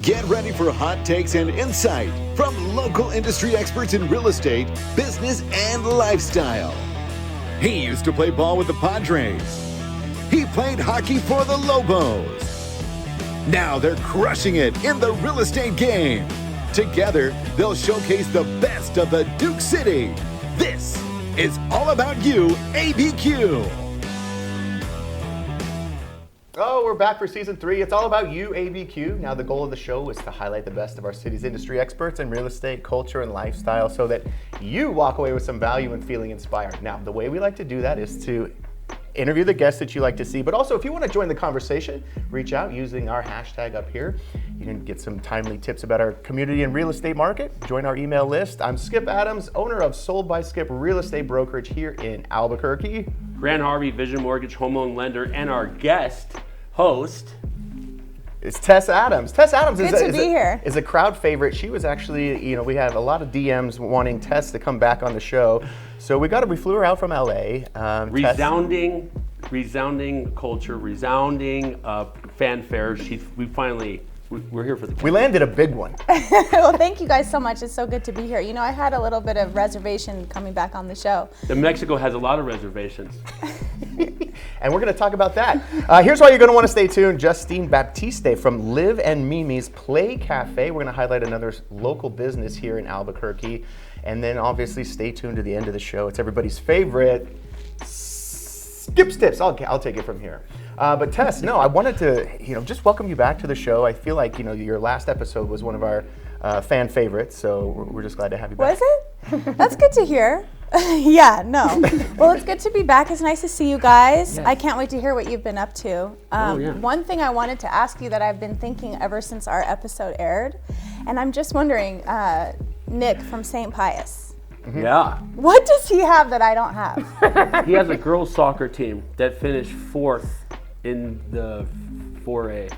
Get ready for hot takes and insight from local industry experts in real estate, business, and lifestyle. He used to play ball with the Padres. He played hockey for the Lobos. Now they're crushing it in the real estate game. Together, they'll showcase the best of the Duke City. This is All About YouABQ. Oh, we're back for season 3. It's all about YouABQ. Now, the goal of the show is to highlight the best of our city's industry experts in real estate, culture, and lifestyle so that you walk away with some value and feeling inspired. Now, the way we like to do that is to interview the guests that you like to see, but also if you want to join the conversation, reach out using our hashtag up here. You can get some timely tips about our community and real estate market. Join our email list. I'm Skip Adams, owner of Sold by Skip Real Estate Brokerage here in Albuquerque. Grant Harvey, Vision Mortgage Home Loan Lender, and our guest host is Tess Adams. Tess Adams is a crowd favorite. She was actually, we have a lot of DMs wanting Tess to come back on the show. So we flew her out from LA. Resounding culture, resounding fanfare. We're here for the kids. We landed a big one. Well, thank you guys so much. It's so good to be here. I had a little bit of reservation coming back on the show. Mexico has a lot of reservations. And we're going to talk about that. Here's why you're going to want to stay tuned. Justine Baptiste from Liv and Mimi's Play Cafe. We're going to highlight another local business here in Albuquerque. And then obviously stay tuned to the end of the show. It's everybody's favorite Skip's Tips. I'll take it from here. But Tess, I wanted to, just welcome you back to the show. I feel like, your last episode was one of our fan favorites, so we're just glad to have you back. Was it? That's good to hear. Yeah, no. Well, it's good to be back. It's nice to see you guys. Yes. I can't wait to hear what you've been up to. One thing I wanted to ask you that I've been thinking ever since our episode aired, and I'm just wondering, Nick from St. Pius. Mm-hmm. Yeah. What does he have that I don't have? He has a girls soccer team that finished 4th in the 4A.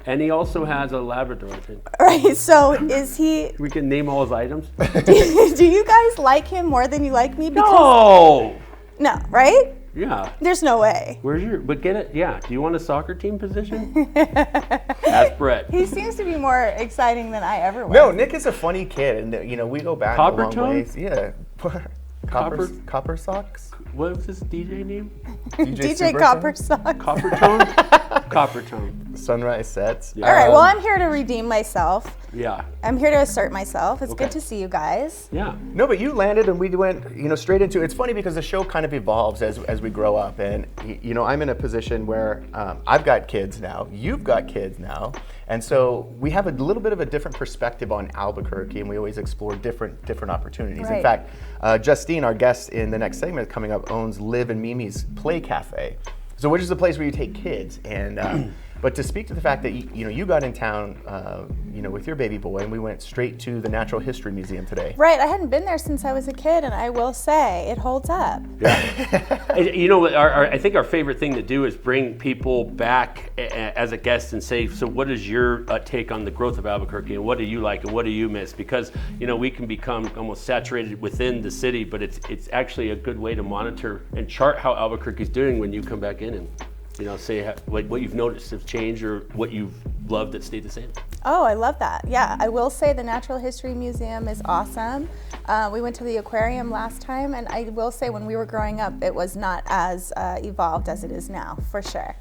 And he also has a Labrador, I think. Right, so is he... We can name all his items. Do you guys like him more than you like me? No! No, right? Yeah. There's no way. But get it, yeah. Do you want a soccer team position? Ask Brett. He seems to be more exciting than I ever was. No, Nick is a funny kid, and we go back a long ways. Yeah. Copper Socks? What was his DJ name? DJ Copper Socks. Coppertone? Coppertone. Sunrise Sets. Yeah. All right, well, I'm here to redeem myself. Yeah. I'm here to assert myself. It's good to see you guys. Yeah. No, but you landed and we went, straight into it. It's funny because the show kind of evolves as we grow up. And, I'm in a position where I've got kids now. You've got kids now. And so we have a little bit of a different perspective on Albuquerque, and we always explore different opportunities. Right. In fact, Justine, our guest in the next segment coming up, owns Liv and Mimi's Play Cafe. So which is a place where you take kids. And but to speak to the fact that you got in town, with your baby boy, and we went straight to the Natural History Museum today. Right, I hadn't been there since I was a kid, and I will say it holds up. Yeah. I think our favorite thing to do is bring people back as a guest and say, so what is your take on the growth of Albuquerque, and what do you like, and what do you miss? Because we can become almost saturated within the city, but it's actually a good way to monitor and chart how Albuquerque's doing when you come back in and say what you've noticed has changed or what you've loved that stayed the same. Oh, I love that. Yeah, I will say the Natural History Museum is awesome. We went to the aquarium last time, and I will say when we were growing up, it was not as evolved as it is now, for sure.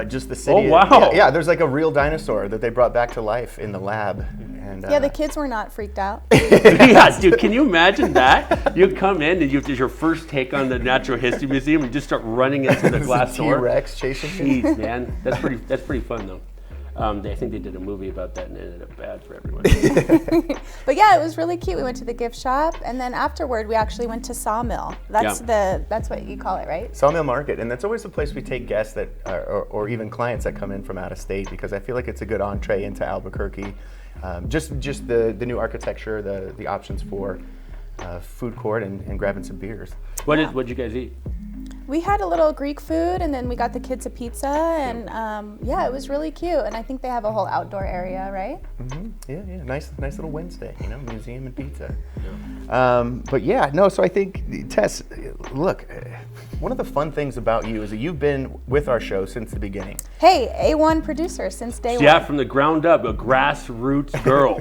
Just the city. Oh, wow. Yeah, there's like a real dinosaur that they brought back to life in the lab. And, yeah, the kids were not freaked out. Yeah, dude, can you imagine that? You come in and it's your first take on the Natural History Museum and you just start running into the glass door. T-Rex chasing you. Jeez, man. That's pretty fun, though. I think they did a movie about that and it ended up bad for everyone. But yeah, it was really cute. We went to the gift shop, and then afterward, we actually went to Sawmill. That's what you call it, right? Sawmill Market, and that's always the place we take guests that, or even clients that come in from out of state, because I feel like it's a good entree into Albuquerque. Just the new architecture, the options for food court and grabbing some beers. What'd you guys eat? We had a little Greek food, and then we got the kids a pizza, and it was really cute. And I think they have a whole outdoor area, right? Mm-hmm. Yeah, nice little Wednesday, museum and pizza. Yeah. So I think, Tess, look, one of the fun things about you is that you've been with our show since the beginning. Hey, A1 producer since day one. Yeah, from the ground up, a grassroots girl.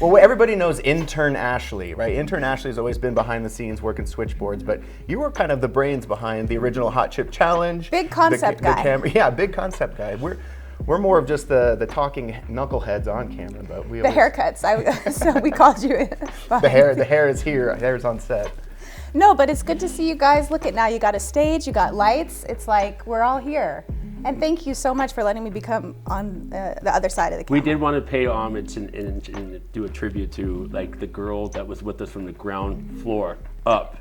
Well, everybody knows Intern Ashley, right? Intern Ashley has always been behind the scenes working switchboards, but you were kind of the brains behind the original Hot Chip Challenge. Big concept guy. Yeah, big concept guy. We're more of just the talking knuckleheads on camera, but we The haircuts, so we called you. the hair is here. Hair is on set. No, but it's good to see you guys. Look at now, you got a stage, you got lights. It's like we're all here. And thank you so much for letting me become on the other side of the camera. We did want to pay homage and do a tribute to like the girl that was with us from the ground floor up.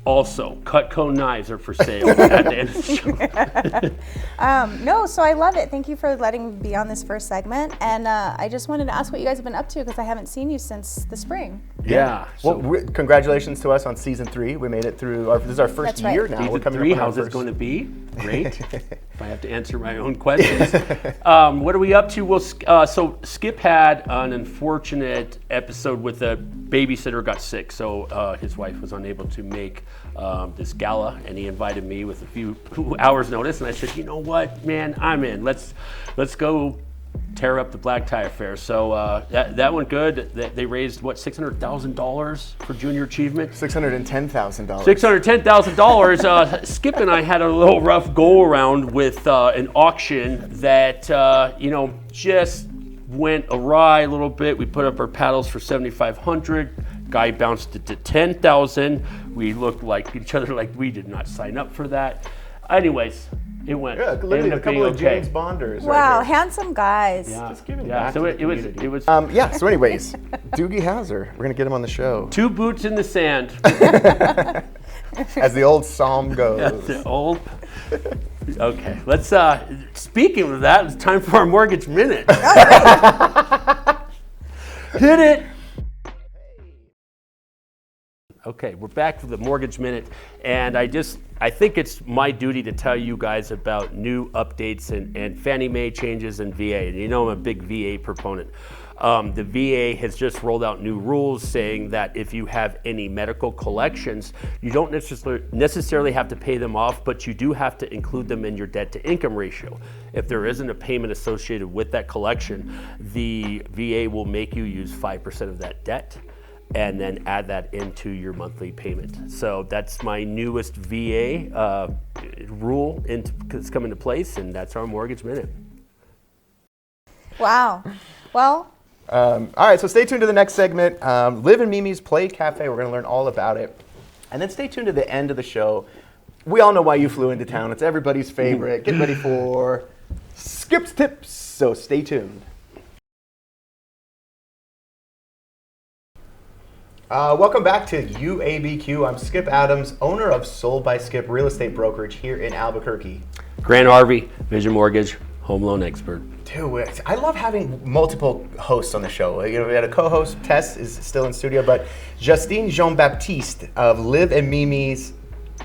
Also, Cutco knives are for sale at the end of the show. No, so I love it. Thank you for letting me be on this first segment. And I just wanted to ask what you guys have been up to because I haven't seen you since the spring. Yeah. Well, congratulations to us on season 3. We made it through. This is our first That's year right. now. We're Season coming 3, up on our how's it first. going to be? Great. If I have to answer my own questions. What are we up to? Well, so Skip had an unfortunate episode with a babysitter got sick, so his wife was unable to make this gala, and he invited me with a few hours notice, and I said, you know what, man, I'm in. Let's go tear up the black tie affair. So that went good. They raised what, $600,000 for junior achievement. $610,000. $610,000. Skip and I had a little rough go around with an auction that just went awry a little bit. We put up our paddles for $7,500. Guy bounced it to $10,000. We looked like each other like we did not sign up for that. Anyways, it went. Yeah, literally ended a up couple being of okay. James Bonders. Wow, right here. handsome guys. Yeah, Just giving yeah. back So to it the was. community. It was. Yeah. So, anyways, Doogie Howser, we're gonna get him on the show. 2 boots in the sand. As the old psalm goes. The old. Okay, let's. Speaking of that, it's time for our mortgage minute. Hit it. Okay, we're back for the mortgage minute, and I think it's my duty to tell you guys about new updates and Fannie Mae changes and VA. And you know I'm a big VA proponent. The VA has just rolled out new rules saying that if you have any medical collections, you don't necessarily have to pay them off, but you do have to include them in your debt to income ratio. If there isn't a payment associated with that collection, the VA will make you use 5% of that debt and then add that into your monthly payment. So that's my newest VA rule that's come into place, and that's our mortgage minute. Wow. Well, All right, so stay tuned to the next segment. Liv and Mimi's Play Cafe. We're going to learn all about it. And then stay tuned to the end of the show. We all know why you flew into town. It's everybody's favorite. Get ready for Skip's Tips. So stay tuned. Welcome back to YouABQ. I'm Skip Adams, owner of Sold by Skip Real Estate Brokerage here in Albuquerque. Grant Harvey, Vision Mortgage, home loan expert. Dude, I love having multiple hosts on the show. We had a co-host, Tess is still in studio, but Justine Baptiste of Liv and Mimi's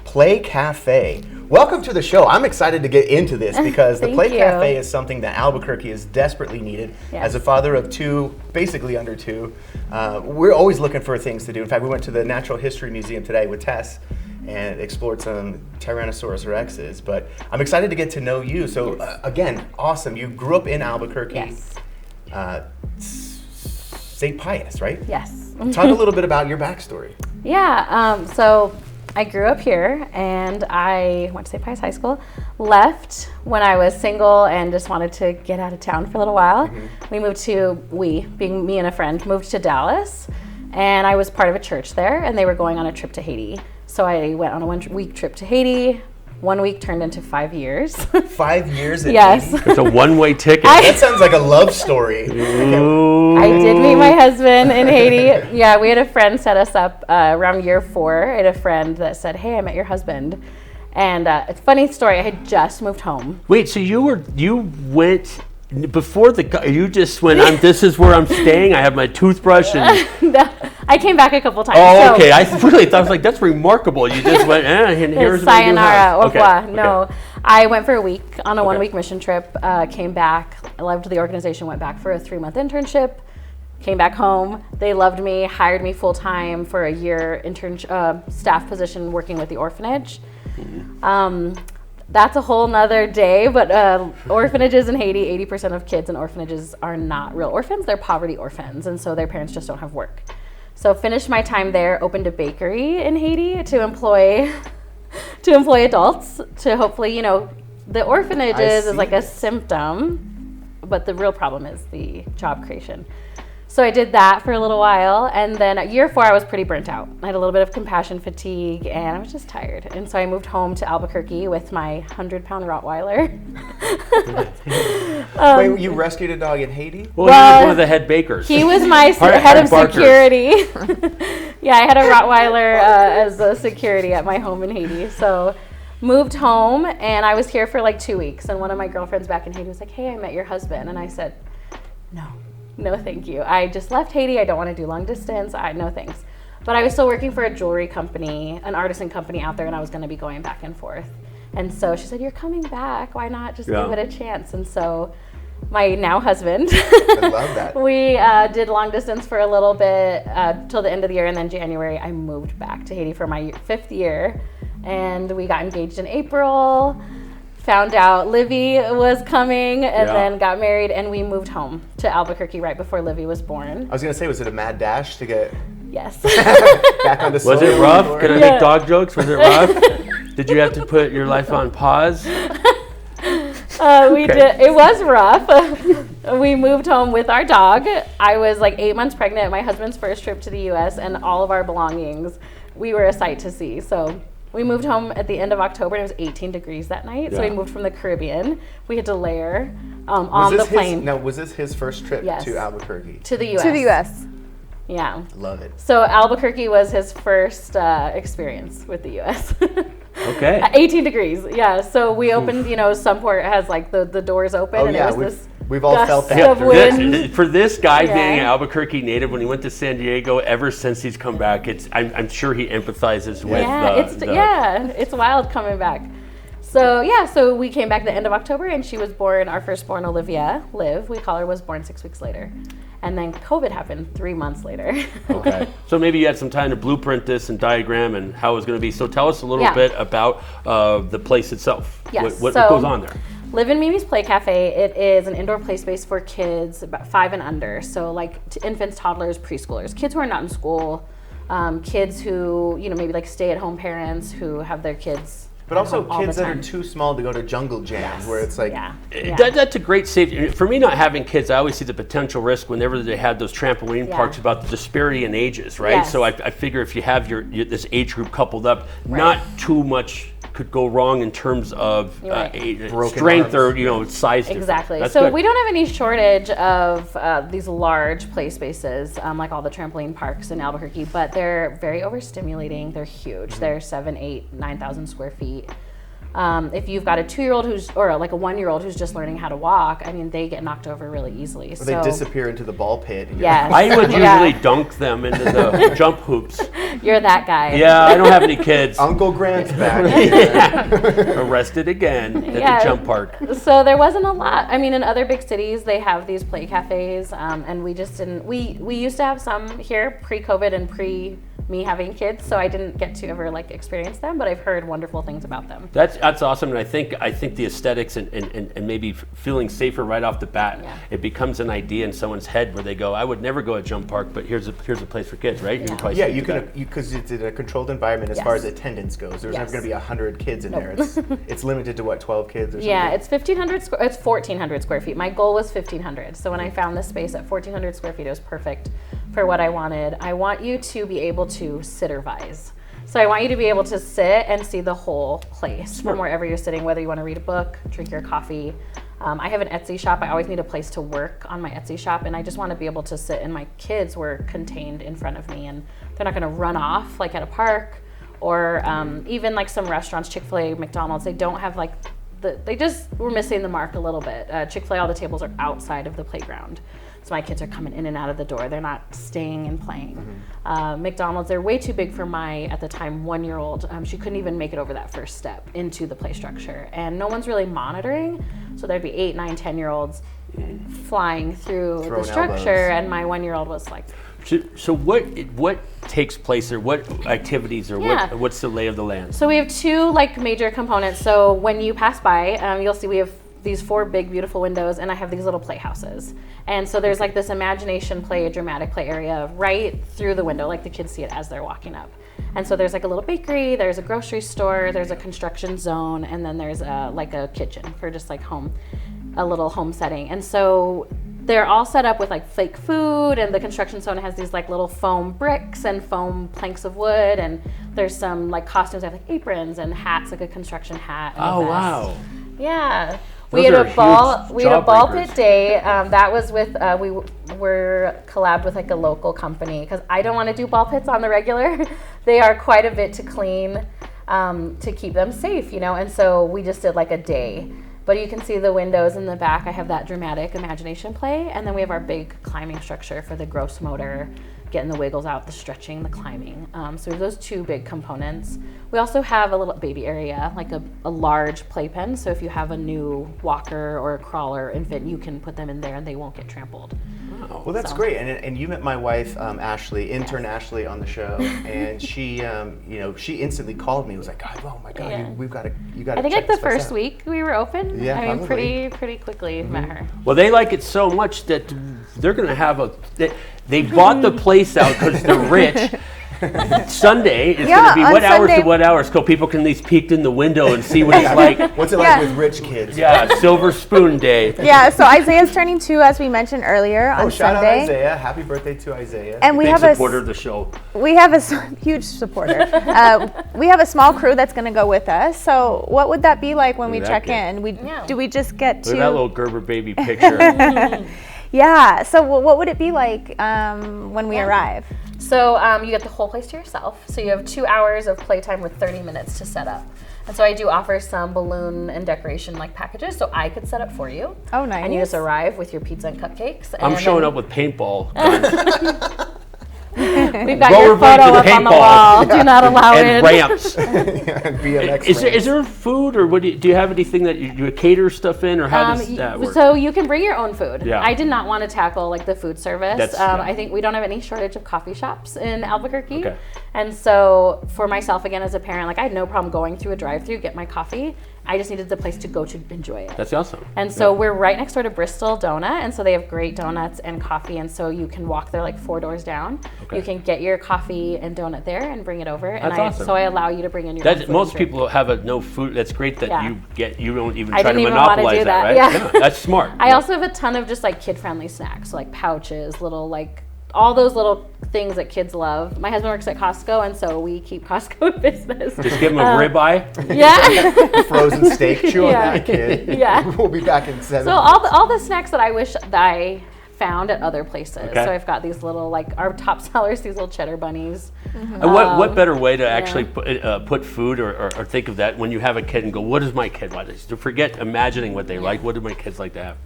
Play Cafe. Welcome to the show. I'm excited to get into this because the Play Cafe is something that Albuquerque is desperately needed. Yes. As a father of 2, basically under 2, we're always looking for things to do. In fact, we went to the Natural History Museum today with Tess and explored some Tyrannosaurus rexes. But I'm excited to get to know you. So again, awesome. You grew up in Albuquerque. Yes. St. Pius, right? Yes. Talk a little bit about your backstory. Yeah. So I grew up here, and I went to St. Pius High School. Left when I was single and just wanted to get out of town for a little while. Mm-hmm. We moved to being me and a friend, moved to Dallas, and I was part of a church there, and they were going on a trip to Haiti. So I went on a 1-week trip to Haiti. 1 week turned into 5 years. 5 years in Yes. Haiti? It's a one-way ticket. That sounds like a love story. I did meet my husband in Haiti. Yeah, we had a friend set us up around year 4. I had a friend that said, "Hey, I met your husband." And it's a funny story. I had just moved home. Wait, so you went before you just went, this is where I'm staying, I have my toothbrush and... I came back a couple times. Oh, so okay. I really thought, I was like, that's remarkable. You just went, and here's my new sayonara, au house. revoir. Okay. No, I went for a week on a 1-week mission trip, came back, I loved the organization, went back for a 3-month internship, came back home. They loved me, hired me full-time for a year staff position working with the orphanage. That's a whole nother day, but orphanages in Haiti, 80% of kids in orphanages are not real orphans, they're poverty orphans, and so their parents just don't have work. So finished my time there, opened a bakery in Haiti to employ adults, to hopefully, you know, the orphanages is like a symptom, but the real problem is the job creation. So I did that for a little while, and then at year 4 I was pretty burnt out. I had a little bit of compassion fatigue, and I was just tired. And so I moved home to Albuquerque with my 100-pound Rottweiler. Wait, you rescued a dog in Haiti? Well, he was one of the head bakers. He was my head of security. Yeah, I had a Rottweiler as a security at my home in Haiti. So moved home, and I was here for like 2 weeks. And one of my girlfriends back in Haiti was like, hey, I met your husband. And I said, no, thank you. I just left Haiti. I don't want to do long distance. No, thanks. But I was still working for a jewelry company, an artisan company out there, and I was going to be going back and forth. And so she said, you're coming back. Why not just give it a chance? And so my now husband, I love that. We did long distance for a little bit till the end of the year. And then January, I moved back to Haiti for my 5th year. And we got engaged in April. Found out Livy was coming, and then got married, and we moved home to Albuquerque right before Livy was born. I was going to say, was it a mad dash to get Yes. back on the Was it rough? Can I make dog jokes? Was it rough? Did you have to put your life on pause? We did. It was rough. We moved home with our dog. I was like 8 months pregnant, my husband's first trip to the U.S., and all of our belongings. We were a sight to see. So we moved home at the end of October, and it was 18 degrees that night. So we moved from the Caribbean. We had to layer on the plane. Was this his first trip to Albuquerque? To the U.S. To the U.S. Yeah. Love it. So Albuquerque was his first experience with the U.S. Okay. 18 degrees, yeah. So we opened, you know, Sunport has like the doors open, and it was we've all felt that. Of wind. For this guy being an Albuquerque native, when he went to San Diego, ever since he's come back, I'm sure he empathizes with. It's wild coming back. So we came back the end of October, and she was born. Our firstborn, Olivia, Liv, we call her, was born 6 weeks later. And then COVID happened 3 months later. Okay. So maybe you had some time to blueprint this and diagram and how it was going to be. So tell us a little bit about the place itself. Yes. What goes on there? Live in Mimi's Play Cafe. It is an indoor play space for kids about 5 and under. So like infants, toddlers, preschoolers, kids who are not in school, kids who, you know, maybe like stay-at-home parents who have their kids. But also kids that are too small to go to jungle jams, where it's like... That's a great safety. For me, not having kids, I always see the potential risk whenever they had those trampoline parks about the disparity in ages, right? Yes. So I figure if you have this age group coupled up, not too much could go wrong in terms of strength or size difference. Exactly. So we don't have any shortage of these large play spaces like all the trampoline parks in Albuquerque, but they're very overstimulating. They're huge. They're 7, 8, 9,000 square feet. If you've got a 2-year-old or like a 1-year-old who's just learning how to walk, I mean, they get knocked over really easily. Or they disappear into the ball pit. Yes. I would usually dunk them into the jump hoops. You're that guy. Yeah, I don't have any kids. Uncle Grant's back. Arrested again at the jump park. So there wasn't a lot. I mean, in other big cities, they have these play cafes, and we just didn't. We used to have some here pre-COVID and me having kids, so I didn't get to ever like experience them, but I've heard wonderful things about them. That's awesome, and I think the aesthetics and maybe feeling safer right off the bat, it becomes an idea in someone's head where they go, I would never go to a jump park, but here's a place for kids, right? You can because it's in a controlled environment as far as attendance goes. There's never going to be 100 kids in there. It's limited to what, 12 kids or something? Yeah, it's 1,400 square feet. My goal was 1,500. So when I found this space at 1,400 square feet, it was perfect for what I wanted. I want you to be able to sittervise. So I want you to be able to sit and see the whole place from wherever you're sitting, whether you want to read a book, drink your coffee. I have an Etsy shop. I always need a place to work on my Etsy shop, and I just want to be able to sit, and my kids were contained in front of me, and they're not going to run off like at a park, or even like some restaurants, Chick-fil-A, McDonald's, they don't have like they just were missing the mark a little bit. Chick-fil-A, all the tables are outside of the playground. So my kids are coming in and out of the door. They're not staying and playing. McDonald's, they're way too big for my, at the time, 1-year-old. She couldn't even make it over that first step into the play structure. And no one's really monitoring. So there'd be 8, 9, 10-year-olds flying through the structure. Elbows. And my 1-year-old was like... So what takes place, or what activities, or what's the lay of the land? So we have two like major components. So when you pass by, you'll see we have these 4 big beautiful windows, and I have these little playhouses. And so there's like this imagination play, dramatic play area right through the window, like the kids see it as they're walking up. And so there's like a little bakery, there's a grocery store, there's a construction zone, and then there's like a kitchen for just like a little home setting. And so they're all set up with like fake food, and the construction zone has these like little foam bricks and foam planks of wood, and there's some like costumes. I have like aprons and hats, like a construction hat. And a vest. Wow. Yeah. Those We had are a ball. huge We had a ball jawbreakers. pit day. That was with we were collabed with like a local company, because I don't want to do ball pits on the regular. They are quite a bit to clean, to keep them safe, And so we just did like a day. But you can see the windows in the back. I have that dramatic imagination play, and then we have our big climbing structure for the gross motor, getting the wiggles out, the stretching, the climbing. So we have those 2 big components. We also have a little baby area, like a large playpen. So if you have a new walker or a crawler infant, you can put them in there and they won't get trampled. Well, that's great. And you met my wife, Ashley, intern Ashley, on the show, and she, she instantly called me. Was like, oh my God, Yeah. you got to. I think like the first week we were open. Yeah, I mean, probably. pretty quickly met her. Well, they like it so much that they're going to have they bought the place out because they're rich. Sunday is going to be on what hours Sunday. to what hours? So people can at least peek in the window and see what it's like. What's it like with rich kids? Yeah, silver spoon day. Yeah, so Isaiah's turning 2, as we mentioned earlier, on Shout out Sunday. Isaiah! Happy birthday to Isaiah. And we Big have supporter of the show. huge supporter. We have a small crew that's going to go with us. So what would that be like when we Look at check that in? Do we just get Look at that to? little Gerber baby picture. Yeah. So what would it be like when we arrive? So you get the whole place to yourself. So you have 2 hours of playtime with 30 minutes to set up. And so I do offer some balloon and decoration like packages, so I could set up for you. Oh, nice. And you just arrive with your pizza and cupcakes. I'm and showing then up with paintball guns We've got your rollerblades photo and up on the paintball. wall. Do not allow and in. ramps. BMX. Is there food, or what do you have anything that you cater stuff in, or how does that work? So you can bring your own food. Yeah. I did not want to tackle like the food service. That's- yeah. I think we don't have any shortage of coffee shops in Albuquerque. Okay. And so for myself, again, as a parent, like I had no problem going through a drive-through, get my coffee. I just needed the place to go to enjoy it. That's awesome. And so we're right next door to Bristol Donut, and so they have great donuts and coffee, and so you can walk there like 4 doors down. Okay. You can get your coffee and donut there and bring it over. And That's awesome. So I allow you to bring in your own food and Most drink. people have no food. That's great that Yeah. you don't even I try to didn't even wanna monopolize do that, that. right? Yeah. That's smart. I also have a ton of just like kid-friendly snacks, so like pouches, little like all those little things that kids love. My husband works at Costco, and so we keep Costco in business. Just give them a ribeye. Yeah. Frozen steak. Chew on Yeah. that, kid. Yeah. We'll be back in 7 So all the snacks that I wish that I found at other places. Okay. So I've got these little like our top sellers, these little cheddar bunnies. And what better way to actually put food or think of that when you have a kid and go, what does my kid like? To forget imagining what they like. What do my kids like to have?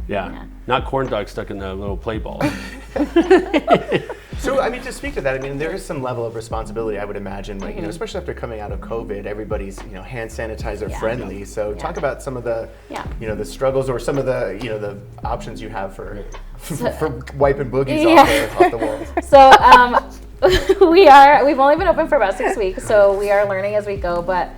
Yeah. Not corn dogs stuck in the little play ball. So, I mean, to speak to that, I mean, there is some level of responsibility, I would imagine, like, especially after coming out of COVID, everybody's, hand sanitizer friendly. So talk about some of the, the struggles or some of the, the options you have for wiping boogies off the walls. So we've only been open for about 6 weeks, so we are learning as we go, but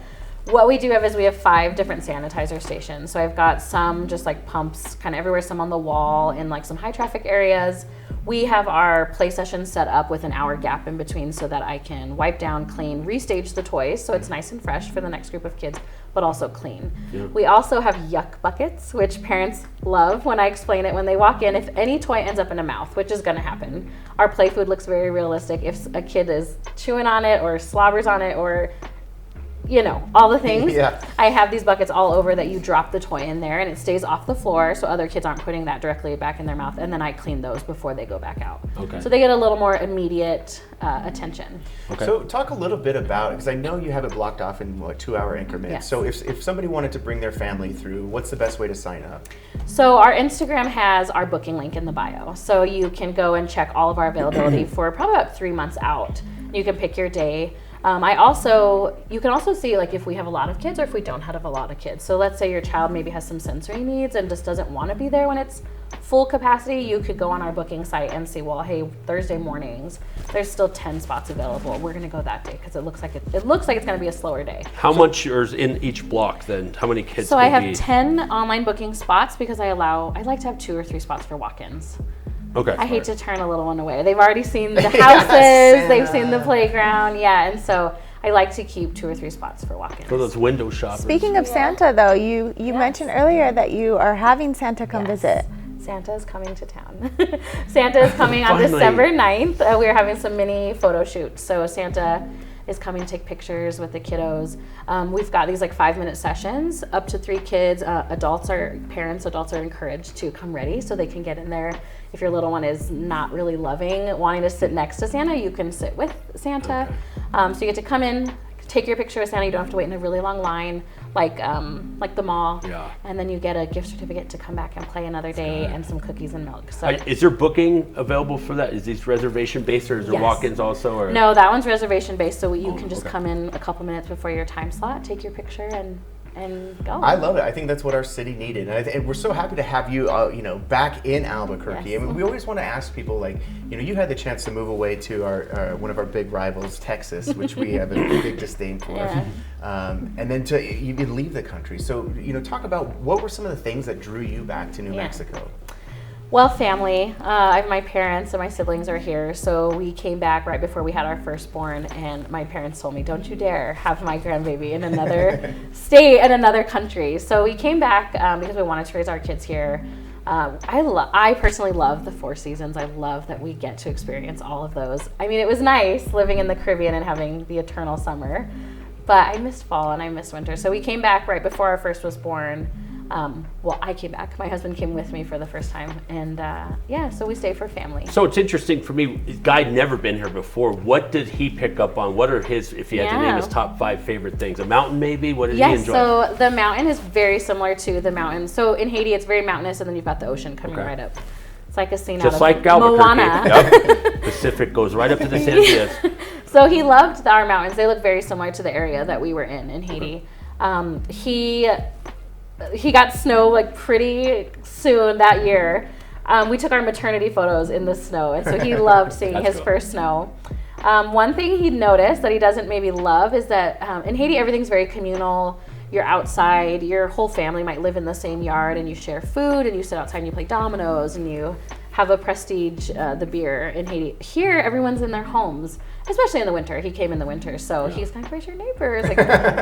what we do have is we have 5 different sanitizer stations. So I've got some just like pumps kind of everywhere, some on the wall in like some high traffic areas. We have our play sessions set up with an hour gap in between so that I can wipe down, clean, restage the toys so it's nice and fresh for the next group of kids, but also clean. Yeah. We also have yuck buckets, which parents love when I explain it when they walk in. If any toy ends up in a mouth, which is going to happen, our play food looks very realistic. If a kid is chewing on it or slobbers on it or all the things. Yeah. I have these buckets all over that you drop the toy in there and it stays off the floor so other kids aren't putting that directly back in their mouth, and then I clean those before they go back out. Okay. So they get a little more immediate attention. Okay. So talk a little bit about, because I know you have it blocked off in 2-hour increments. Yes. So if somebody wanted to bring their family through, what's the best way to sign up? So our Instagram has our booking link in the bio. So you can go and check all of our availability for probably about 3 months out. You can pick your day. You can also see like if we have a lot of kids or if we don't have a lot of kids. So let's say your child maybe has some sensory needs and just doesn't want to be there when it's full capacity, you could go on our booking site and see, well, hey, Thursday mornings, there's still 10 spots available. We're going to go that day because it looks like it's going to be a slower day. How much is in each block then? How many kids? So I have 10 online booking spots because I like to have 2 or 3 spots for walk-ins. Okay. I hate to turn a little one away. They've already seen the houses, they've seen the playground, and so I like to keep 2 or 3 spots for walk-ins. For those window shoppers. Speaking of Santa, though, you mentioned earlier that you are having Santa come visit. Santa is coming to town. Santa is coming on Finally. December 9th. We're having some mini photo shoots. So Santa is coming to take pictures with the kiddos. We've got these 5-minute sessions, up to 3 kids. Adults are encouraged to come ready so they can get in there. If your little one is not really wanting to sit next to Santa, you can sit with Santa. So you get to come in, take your picture with Santa. You don't have to wait in a really long line like the mall. Yeah. And then you get a gift certificate to come back and play another day and some cookies and milk. So is there booking available for that? Is these reservation based or is there walk-ins also? Or? No, that one's reservation based, so you can just come in a couple minutes before your time slot, take your picture and go. I love it. I think that's what our city needed, and we're so happy to have you, back in Albuquerque. Yes. I mean, we always want to ask people, you had the chance to move away to our one of our big rivals, Texas, which we have a big disdain for, and then you leave the country. So, talk about what were some of the things that drew you back to New Mexico. Well, family. My parents and my siblings are here, so we came back right before we had our firstborn, and my parents told me, don't you dare have my grandbaby in another state and another country. So we came back because we wanted to raise our kids here. I personally love the 4 seasons. I love that we get to experience all of those. I mean, it was nice living in the Caribbean and having the eternal summer, but I missed fall and I missed winter. So we came back right before our first was born. I came back. My husband came with me for the first time, and so we stayed for family. So it's interesting for me. Guy had never been here before. What did he pick up on? What are his, if he had to name his top 5 favorite things? A mountain, maybe? What did he enjoy? So the mountain is very similar to the mountain. So in Haiti, it's very mountainous, and then you've got the ocean coming right up. It's like a scene just out like of Albuquerque. Moana. Pacific goes right up to the Sandias. So he loved our mountains. They look very similar to the area that we were in Haiti. He got snow pretty soon that year. We took our maternity photos in the snow, and so he loved seeing his first snow. One thing he noticed that he doesn't maybe love is that in Haiti, everything's very communal. You're outside, your whole family might live in the same yard, and you share food, and you sit outside and you play dominoes, and you have a prestige, the beer in Haiti. Here, everyone's in their homes, especially in the winter. He came in the winter, so he's like, where's your neighbors?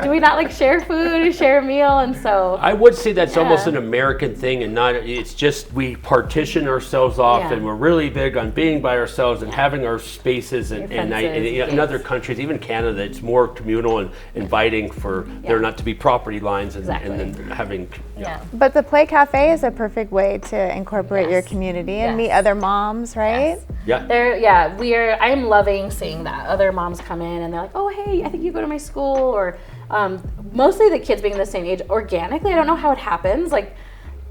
Do we not share food, share a meal? And so I would say that's almost an American thing, and it's just we partition ourselves off, and we're really big on being by ourselves and having our spaces. And in other countries, even Canada, it's more communal and inviting for there not to be property lines and then having. But the Play Cafe is a perfect way to incorporate your community and meet other moms, right? Yes. I'm loving seeing that. Other moms come in and they're like, oh, hey, I think you go to my school, or mostly the kids being the same age. Organically, I don't know how it happens.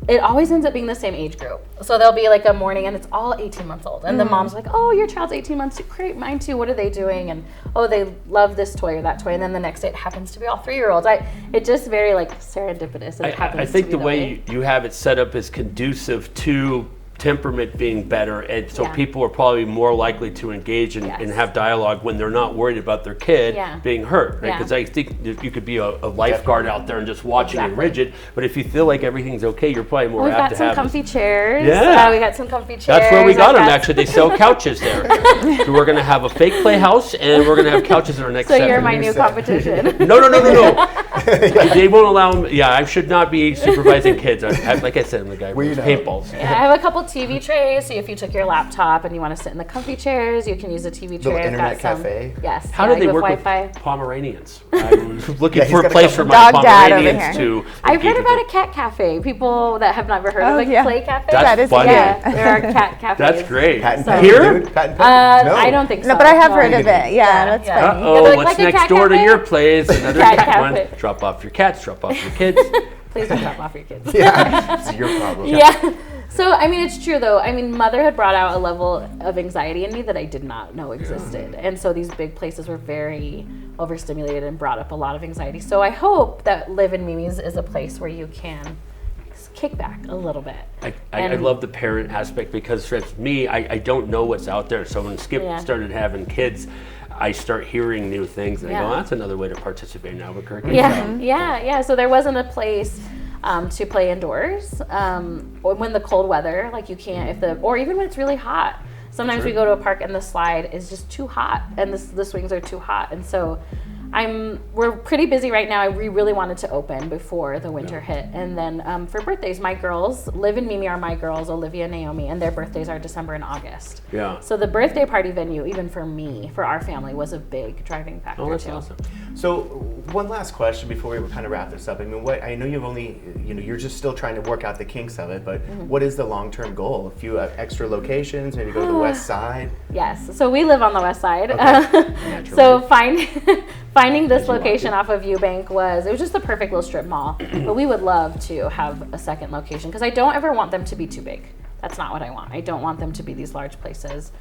It always ends up being the same age group. So there'll be a morning and it's all 18 months old. And the mom's like, oh, your child's 18 months, great, mine too. What are they doing? And they love this toy or that toy. And then the next day it happens to be all 3-year-olds. It's just very serendipitous. I think the way you have it set up is conducive to temperament being better, and so people are probably more likely to engage and have dialogue when they're not worried about their kid being hurt, right? Because I think you could be a lifeguard out there and just watching it rigid, but if you feel like everything's okay, you're probably more apt to have. We got some comfy chairs. We got some comfy chairs. That's where we got them. Actually, they sell couches there. So we're gonna have a fake playhouse, and we're gonna have couches in our next. So you're my new competition. No. They won't allow them. Yeah, I should not be supervising kids. Like I said, I'm the guy with paintballs. I have a couple TV trays, so if you took your laptop and you want to sit in the comfy chairs, you can use a TV tray. Little internet cafe. Yes. How do they work Wi-Fi? with Pomeranians? I'm looking for a place for my dog Pomeranians to. I've heard about a cat cafe. People that have never heard of Play Cafe. That is funny. Yeah, there are cat cafes. That's great. Here? No. I don't think so. No, but I have heard of it. Yeah, that's funny. Oh, what's next door to your place? Another cat one. Drop off your cats. Drop off your kids. Please don't drop off your kids. It's your problem. Yeah. So, it's true though. Motherhood brought out a level of anxiety in me that I did not know existed. And so these big places were very overstimulated and brought up a lot of anxiety. So I hope that Live in Mimi's is a place where you can kickback a little bit. I love the parent aspect because for me, I don't know what's out there. So when Skip started having kids, I start hearing new things and I go, that's another way to participate in Albuquerque. Yeah. So there wasn't a place to play indoors. Or when the cold weather, like you can't, or even when it's really hot. Sometimes we go to a park and the slide is just too hot and the swings are too hot. And so we're pretty busy right now. We really wanted to open before the winter hit. And then for birthdays, my girls, Liv and Mimi are my girls, Olivia and Naomi, and their birthdays are December and August. Yeah. So the birthday party venue, even for me, for our family, was a big driving factor that's too. awesome. So one last question before we kind of wrap this up. I mean, I know you're just still trying to work out the kinks of it, but what is the long-term goal? A few extra locations, maybe go to the west side? Yes. So we live on the west side. Okay. So finding this location off of YouBank it was just the perfect little strip mall. But we would love to have a second location because I don't ever want them to be too big. That's not what I want. I don't want them to be these large places.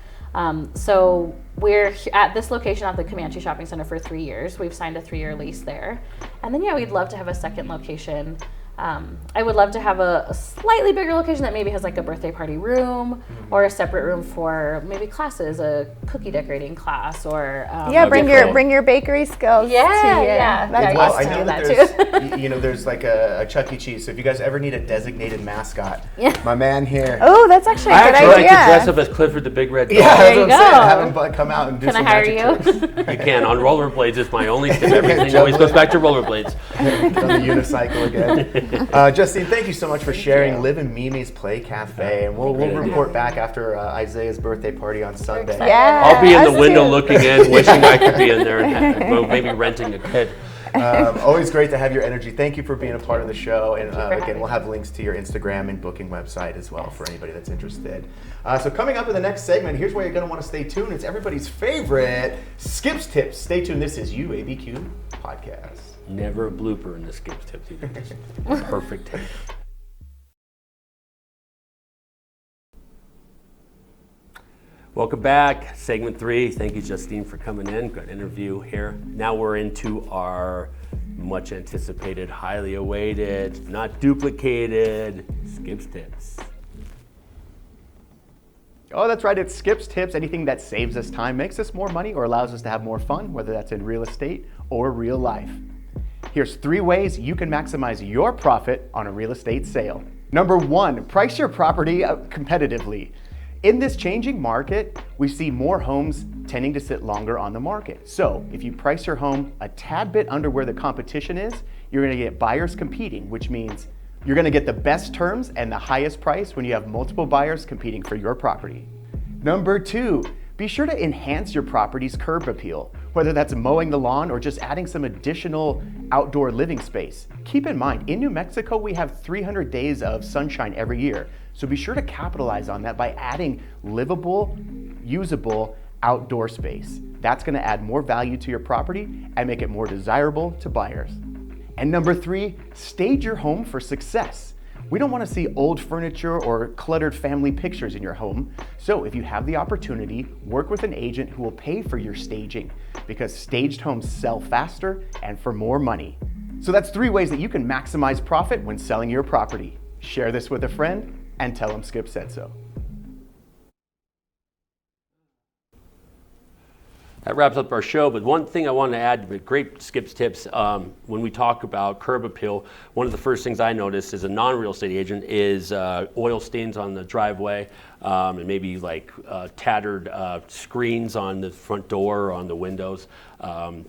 So we're at this location at the Comanche Shopping Center for 3 years. We've signed a 3-year lease there. And then, we'd love to have a second location. I would love to have a slightly bigger location that maybe has like a birthday party room or a separate room for maybe classes, a cookie decorating class or bring your bakery skills. Yeah. Well, I know that there's like a Chuck E. Cheese. So if you guys ever need a designated mascot, my man here. Oh, that's actually a good idea. I actually like to dress up as Clifford the Big Red Dog. Yeah, there you go. Have him come out and do Can some I hire magic you? tricks. You can. On rollerblades is my only tip. Everything always goes back to rollerblades. On the unicycle again. Justine, thank you so much for sharing Liv and Mimi's Play Cafe, and we'll report back after Isaiah's birthday party on Sunday. Yeah, I'll be in the window looking in, wishing I could be in there and maybe renting a kid. Always great to have your energy. Thank you for being a part of the show. And again, we'll have links to your Instagram and booking website as well for anybody that's interested. So coming up in the next segment, here's where you're going to want to stay tuned. It's everybody's favorite Skip's Tips. Stay tuned. This is YouABQ Podcast. Never a blooper in the Skip's Tips either. Perfect tape. Welcome back, segment 3. Thank you, Justine, for coming in. Good interview here. Now we're into our much anticipated, highly awaited, not duplicated Skip's Tips. Oh, that's right. It's Skip's Tips. Anything that saves us time, makes us more money, or allows us to have more fun, whether that's in real estate or real life. Here's 3 ways you can maximize your profit on a real estate sale. Number 1, price your property competitively. In this changing market, we see more homes tending to sit longer on the market. So if you price your home a tad bit under where the competition is, you're going to get buyers competing, which means you're going to get the best terms and the highest price when you have multiple buyers competing for your property. Number 2, be sure to enhance your property's curb appeal, whether that's mowing the lawn or just adding some additional outdoor living space. Keep in mind, in New Mexico, we have 300 days of sunshine every year. So be sure to capitalize on that by adding livable, usable outdoor space. That's going to add more value to your property and make it more desirable to buyers. And number 3, stage your home for success. We don't want to see old furniture or cluttered family pictures in your home. So if you have the opportunity, work with an agent who will pay for your staging, because staged homes sell faster and for more money. So that's 3 ways that you can maximize profit when selling your property. Share this with a friend and tell them Skip said so. That wraps up our show, but one thing I wanted to add, with great Skip's Tips, when we talk about curb appeal, one of the first things I noticed as a non-real estate agent is oil stains on the driveway, and maybe like tattered screens on the front door or on the windows.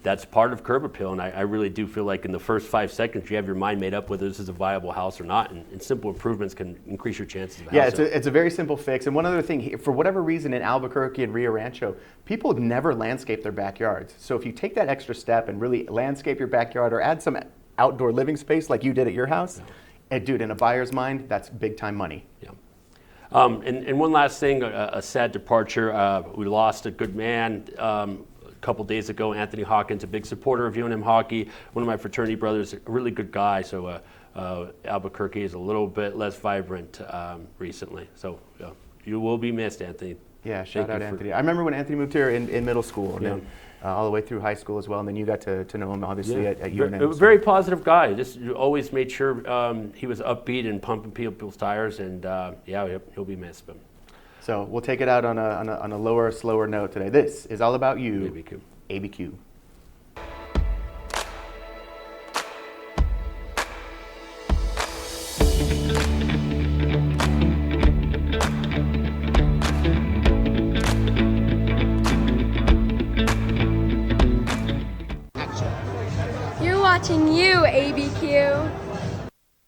That's part of curb appeal, and I really do feel like in the first 5 seconds you have your mind made up whether this is a viable house or not, and simple improvements can increase your chances of a house. Yeah, it's a very simple fix. And one other thing, for whatever reason in Albuquerque and Rio Rancho, people never landscape their backyards. So if you take that extra step and really landscape your backyard or add some outdoor living space like you did at your house, and dude, in a buyer's mind, that's big time money. Yeah. And one last thing, a sad departure. We lost a good man a couple days ago, Anthony Hawkins, a big supporter of UNM hockey, one of my fraternity brothers, a really good guy. So Albuquerque is a little bit less vibrant recently. So you will be missed, Anthony. Yeah, shout out you Anthony. I remember when Anthony moved here in middle school, and then all the way through high school as well, and then you got to know him obviously at UNM. Very positive guy. Just always made sure he was upbeat and pumping people's tires, and he'll be missed. But so we'll take it out on a lower, slower note today. This is all about you. ABQ. ABQ. You're watching YouABQ.